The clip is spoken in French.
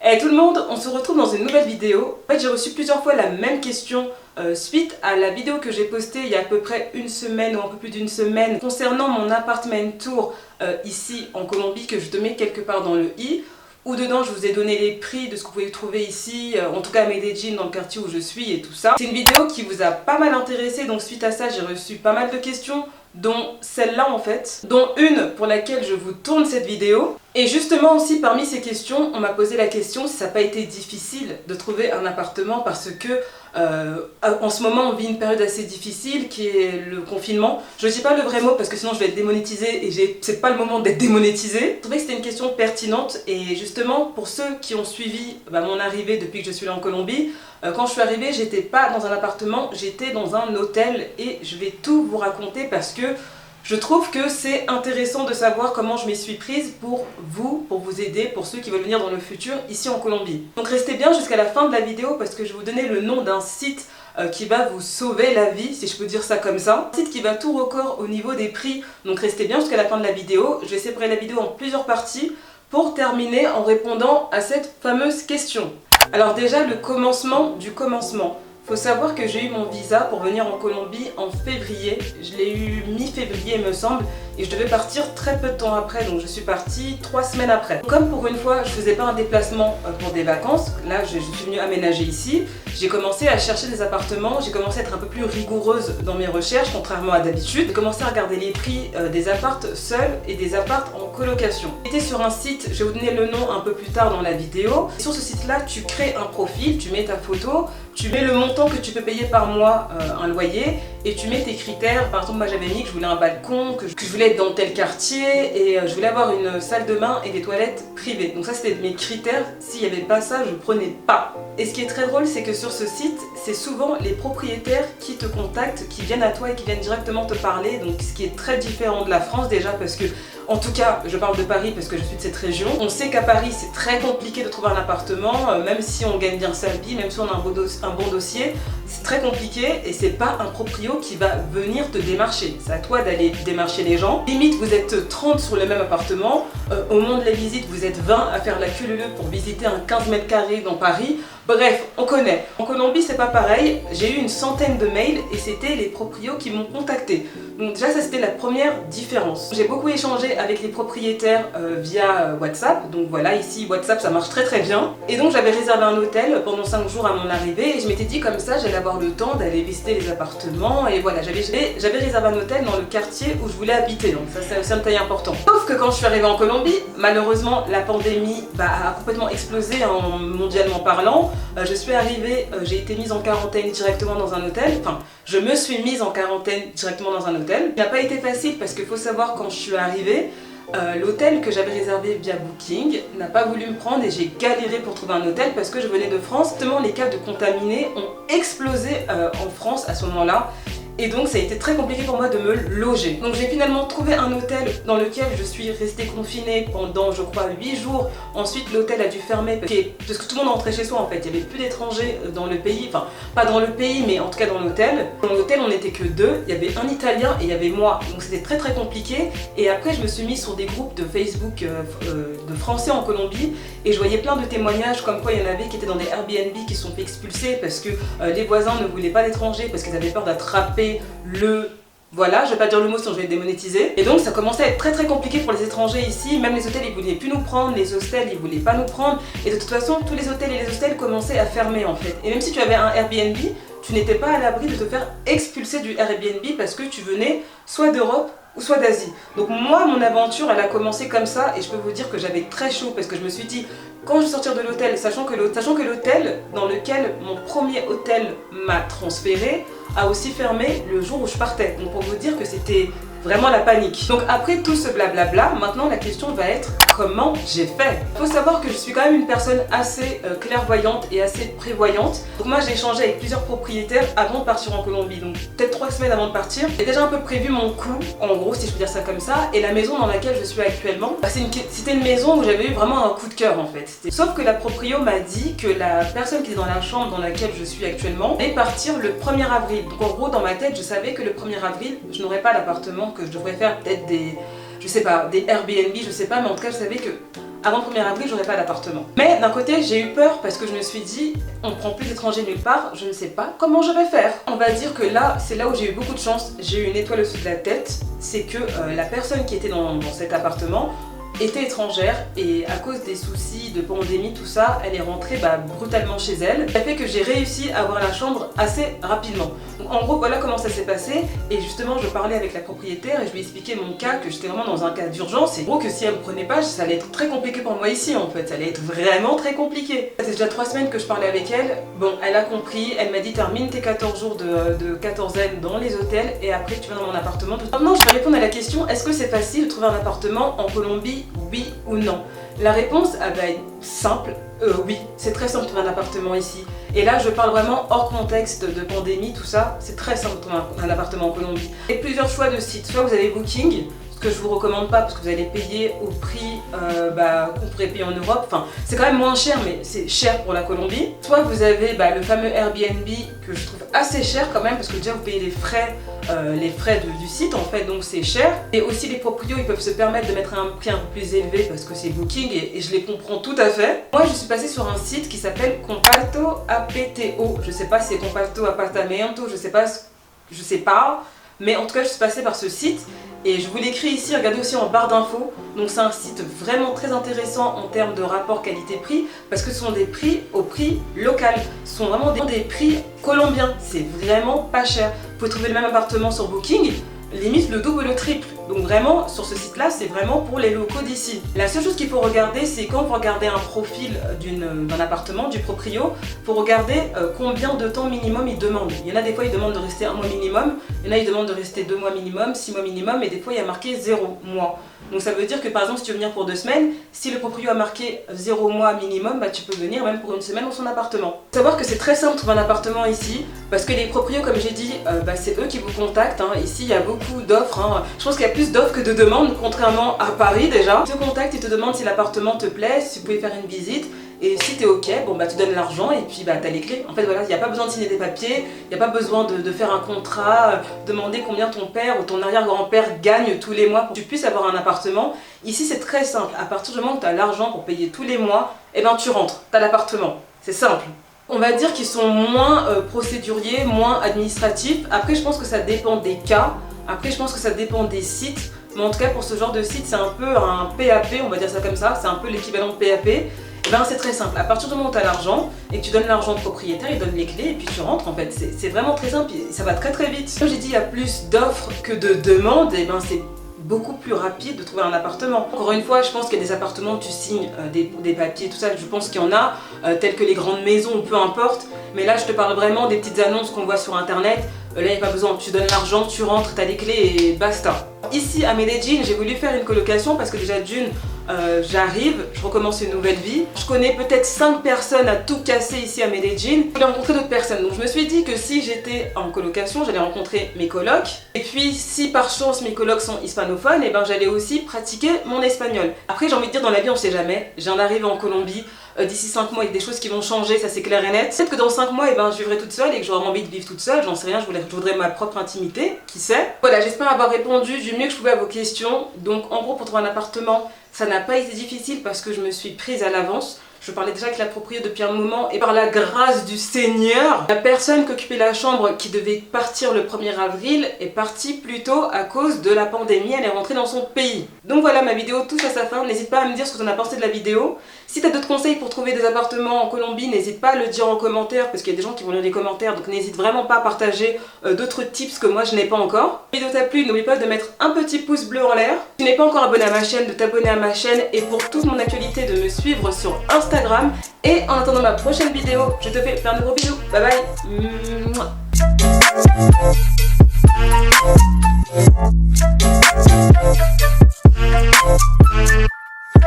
Hey tout le monde, on se retrouve dans une nouvelle vidéo. En fait, j'ai reçu plusieurs fois la même question suite à la vidéo que j'ai postée il y a à peu près une semaine ou un peu plus d'une semaine concernant mon apartment tour ici en Colombie, que je te mets quelque part dans le i, où dedans je vous ai donné les prix de ce que vous pouvez trouver ici, en tout cas à Medellín, dans le quartier où je suis et tout ça. C'est une vidéo qui vous a pas mal intéressé, donc suite à ça j'ai reçu pas mal de questions, dont celle-là en fait, dont une pour laquelle je vous tourne cette vidéo. Et justement aussi parmi ces questions, on m'a posé la question si ça n'a pas été difficile de trouver un appartement parce que en ce moment on vit une période assez difficile qui est le confinement. Je ne dis pas le vrai mot parce que sinon je vais être démonétisée et c'est pas le moment d'être démonétisée. Je trouvais que c'était une question pertinente et justement pour ceux qui ont suivi mon arrivée depuis que je suis là en Colombie, quand je suis arrivée j'étais pas dans un appartement, j'étais dans un hôtel et je vais tout vous raconter parce que je trouve que c'est intéressant de savoir comment je m'y suis prise pour vous aider, pour ceux qui veulent venir dans le futur ici en Colombie. Donc restez bien jusqu'à la fin de la vidéo parce que je vais vous donner le nom d'un site qui va vous sauver la vie, si je peux dire ça comme ça. Un site qui va tout record au niveau des prix, donc restez bien jusqu'à la fin de la vidéo. Je vais séparer la vidéo en plusieurs parties pour terminer en répondant à cette fameuse question. Alors déjà, le commencement du commencement. Faut savoir que j'ai eu mon visa pour venir en Colombie en février. Je l'ai eu mi-février me semble et je devais partir très peu de temps après, donc je suis partie 3 semaines après. Comme pour une fois je faisais pas un déplacement pour des vacances, là je suis venue aménager ici, j'ai commencé à chercher des appartements, j'ai commencé à être un peu plus rigoureuse dans mes recherches contrairement à d'habitude. J'ai commencé à regarder les prix des appartes seuls et des appartes en colocation. J'étais sur un site, je vais vous donner le nom un peu plus tard dans la vidéo. Sur ce site là tu crées un profil, tu mets ta photo, tu mets le montant que tu peux payer par mois, un loyer, et tu mets tes critères. Par exemple moi j'avais mis que je voulais un balcon, que je voulais être dans tel quartier et je voulais avoir une salle de bain et des toilettes privées. Donc ça c'était mes critères, s'il n'y avait pas ça je prenais pas. Et ce qui est très drôle c'est que sur ce site c'est souvent les propriétaires qui te contactent, qui viennent à toi et qui viennent directement te parler, donc ce qui est très différent de la France déjà parce que en tout cas, je parle de Paris parce que je suis de cette région. On sait qu'à Paris, c'est très compliqué de trouver un appartement, même si on gagne bien sa vie, même si on a un bon dossier, c'est très compliqué et c'est pas un proprio qui va venir te démarcher. C'est à toi d'aller démarcher les gens. Limite, vous êtes 30 sur le même appartement. Au moment de la visite, vous êtes 20 à faire la queue leu leu pour visiter un 15 mètres carrés dans Paris. Bref, on connaît. En Colombie, c'est pas pareil. J'ai eu une centaine de mails et c'était les proprios qui m'ont contacté. Donc déjà, ça c'était la première différence. J'ai beaucoup échangé avec les propriétaires via WhatsApp. Donc voilà, ici WhatsApp ça marche très bien. Et donc j'avais réservé un hôtel pendant 5 jours à mon arrivée et je m'étais dit comme ça j'allais avoir le temps d'aller visiter les appartements. Et voilà, j'avais réservé un hôtel dans le quartier où je voulais habiter. Donc ça c'est aussi un détail important. Sauf que quand je suis arrivée en Colombie, malheureusement la pandémie a complètement explosé mondialement parlant. Je suis arrivée, j'ai été mise en quarantaine directement dans un hôtel. Enfin, je me suis mise en quarantaine directement dans un hôtel. Il n'a pas été facile parce qu'il faut savoir quand je suis arrivée, l'hôtel que j'avais réservé via Booking n'a pas voulu me prendre et j'ai galéré pour trouver un hôtel parce que je venais de France. Justement, les cas de contaminés ont explosé en France à ce moment-là. Et donc ça a été très compliqué pour moi de me loger. Donc j'ai finalement trouvé un hôtel dans lequel je suis restée confinée pendant je crois 8 jours. Ensuite l'hôtel a dû fermer parce que tout le monde rentrait chez soi en fait. Il n'y avait plus d'étrangers dans le pays, enfin pas dans le pays mais en tout cas dans l'hôtel. Dans l'hôtel on n'était que deux, il y avait un Italien et il y avait moi. Donc c'était très compliqué. Et après je me suis mise sur des groupes de Facebook de Français en Colombie et je voyais plein de témoignages comme quoi il y en avait qui étaient dans des Airbnb qui se sont fait expulser parce que les voisins ne voulaient pas d'étrangers parce qu'ils avaient peur d'attraper voilà, je vais pas dire le mot sinon je vais être démonétisée. Et donc ça commençait à être très compliqué pour les étrangers ici. Même les hôtels ils voulaient plus nous prendre, les hostels ils voulaient pas nous prendre. Et de toute façon tous les hôtels et les hostels commençaient à fermer en fait. Et même si tu avais un Airbnb, tu n'étais pas à l'abri de te faire expulser du Airbnb parce que tu venais soit d'Europe ou soit d'Asie. Donc moi mon aventure elle a commencé comme ça et je peux vous dire que j'avais très chaud parce que je me suis dit quand je vais sortir de l'hôtel, sachant que l'hôtel dans lequel mon premier hôtel m'a transféré a aussi fermé le jour où je partais. Donc pour vous dire que c'était vraiment la panique. Donc après tout ce blablabla, maintenant la question va être comment j'ai fait. Il faut savoir que je suis quand même une personne assez clairvoyante et assez prévoyante. Donc moi j'ai échangé avec plusieurs propriétaires avant de partir en Colombie. Donc peut-être 3 semaines avant de partir. J'ai déjà un peu prévu mon coût, en gros si je peux dire ça comme ça. Et la maison dans laquelle je suis actuellement, c'était une maison où j'avais eu vraiment un coup de cœur en fait. Sauf que la proprio m'a dit que la personne qui est dans la chambre dans laquelle je suis actuellement allait partir le 1er avril. Donc en gros dans ma tête je savais que le 1er avril je n'aurais pas l'appartement, que je devrais faire peut-être des, je sais pas, des Airbnb, je sais pas, mais en tout cas je savais que avant le 1er avril, j'aurai pas d'appartement. Mais d'un côté, j'ai eu peur parce que je me suis dit, on prend plus d'étrangers nulle part, je ne sais pas comment je vais faire. On va dire que là, c'est là où j'ai eu beaucoup de chance, j'ai eu une étoile au-dessus de la tête, c'est que la personne qui était dans cet appartement était étrangère et à cause des soucis de pandémie, tout ça, elle est rentrée brutalement chez elle. Ça fait que j'ai réussi à avoir la chambre assez rapidement. Donc en gros, voilà comment ça s'est passé. Et justement, je parlais avec la propriétaire et je lui expliquais mon cas, que j'étais vraiment dans un cas d'urgence. Et en gros, que si elle me prenait pas, ça allait être très compliqué pour moi ici en fait. Ça allait être vraiment très compliqué. C'est déjà 3 semaines que je parlais avec elle. Bon, elle a compris. Elle m'a dit termine tes 14 jours de quatorzaine dans les hôtels et après tu vas dans mon appartement. Maintenant, je vais répondre à la question, est-ce que c'est facile de trouver un appartement en Colombie? Oui ou non? La réponse va être simple, oui, c'est très simple de trouver un appartement ici. Et là je parle vraiment hors contexte de pandémie, tout ça, c'est très simple de trouver un appartement en Colombie. Il y a plusieurs choix de sites, soit vous avez Booking, ce que je vous recommande pas parce que vous allez payer au prix qu'on pourrait payer en Europe, enfin c'est quand même moins cher mais c'est cher pour la Colombie. Soit vous avez le fameux Airbnb que je trouve assez cher quand même parce que déjà vous payez les frais du site en fait, donc c'est cher. Et aussi les proprios ils peuvent se permettre de mettre un prix un peu plus élevé parce que c'est Booking et je les comprends tout à fait. Moi je suis passée sur un site qui s'appelle Comparto APTO, je sais pas si c'est Comparto Apartamento, je sais pas, mais en tout cas je suis passée par ce site et je vous l'écris ici, regardez aussi en barre d'infos. Donc c'est un site vraiment très intéressant en termes de rapport qualité-prix parce que ce sont des prix au prix local, ce sont vraiment des prix colombiens, c'est vraiment pas cher. Vous pouvez trouver le même appartement sur Booking, limite le double, le triple. Donc vraiment sur ce site là c'est vraiment pour les locaux d'ici. La seule chose qu'il faut regarder c'est quand vous regardez un profil d'un appartement, du proprio, il faut regarder combien de temps minimum il demande. Il y en a des fois ils demandent de rester 1 mois minimum, il y en a ils demandent de rester 2 mois minimum, 6 mois minimum et des fois il y a marqué 0 mois. Donc ça veut dire que par exemple si tu veux venir pour 2 semaines, si le proprio a marqué 0 mois minimum, tu peux venir même pour 1 semaine dans son appartement. Faut savoir que c'est très simple de trouver un appartement ici parce que les proprios comme j'ai dit, c'est eux qui vous contactent. Ici il y a beaucoup d'offres, je pense qu'il y a plus d'offres que de demandes contrairement à Paris déjà. Ils te contactent, ils te demandent si l'appartement te plaît, si vous pouvez faire une visite. Et si t'es ok, tu donnes l'argent et puis t'as les clés. En fait voilà, il n'y a pas besoin de signer des papiers, il n'y a pas besoin de faire un contrat, demander combien ton père ou ton arrière-grand-père gagne tous les mois pour que tu puisses avoir un appartement. Ici c'est très simple, à partir du moment où tu as l'argent pour payer tous les mois, tu rentres, tu as l'appartement, c'est simple. On va dire qu'ils sont moins procéduriers, moins administratifs. Après je pense que ça dépend des cas, après je pense que ça dépend des sites. Mais en tout cas pour ce genre de site c'est un peu un PAP, on va dire ça comme ça, c'est un peu l'équivalent de PAP. C'est très simple, à partir du moment où tu as l'argent et que tu donnes l'argent au propriétaire, il donne les clés et puis tu rentres en fait, c'est vraiment très simple et ça va très très vite. Comme j'ai dit, il y a plus d'offres que de demandes, et c'est beaucoup plus rapide de trouver un appartement. Encore une fois, je pense qu'il y a des appartements où tu signes des papiers, tout ça, je pense qu'il y en a, tels que les grandes maisons ou peu importe, mais là je te parle vraiment des petites annonces qu'on voit sur internet. Là il n'y a pas besoin, tu donnes l'argent, tu rentres, tu as les clés et basta. Ici à Medellín, j'ai voulu faire une colocation parce que déjà d'une, j'arrive, je recommence une nouvelle vie. Je connais peut-être 5 personnes à tout casser ici à Medellín. Je voulais rencontrer d'autres personnes, donc je me suis dit que si j'étais en colocation, j'allais rencontrer mes colocs. Et puis si par chance mes colocs sont hispanophones, j'allais aussi pratiquer mon espagnol. Après j'ai envie de dire, dans la vie on sait jamais, je viens d'arriver en Colombie. D'ici 5 mois il y a des choses qui vont changer, ça c'est clair et net. Peut-être que dans 5 mois je vivrai toute seule et que j'aurai envie de vivre toute seule, j'en sais rien, je voudrais ma propre intimité, qui sait. Voilà, j'espère avoir répondu du mieux que je pouvais à vos questions. Donc en gros pour trouver un appartement, ça n'a pas été difficile parce que je me suis prise à l'avance. Je parlais déjà avec la propriétaire depuis un moment et par la grâce du Seigneur, la personne qui occupait la chambre qui devait partir le 1er avril est partie plus tôt à cause de la pandémie, elle est rentrée dans son pays. Donc voilà, ma vidéo touche à sa fin, n'hésite pas à me dire ce que tu en as pensé de la vidéo. Si tu as d'autres conseils pour trouver des appartements en Colombie, n'hésite pas à le dire en commentaire parce qu'il y a des gens qui vont lire les commentaires, donc n'hésite vraiment pas à partager d'autres tips que moi je n'ai pas encore. Si la vidéo t'a plu, n'oublie pas de mettre un petit pouce bleu en l'air. Si tu n'es pas encore abonné à ma chaîne, de t'abonner à ma chaîne et pour toute mon actualité de me suivre sur Instagram. Et en attendant ma prochaine vidéo, je te fais plein de gros bisous. Bye bye.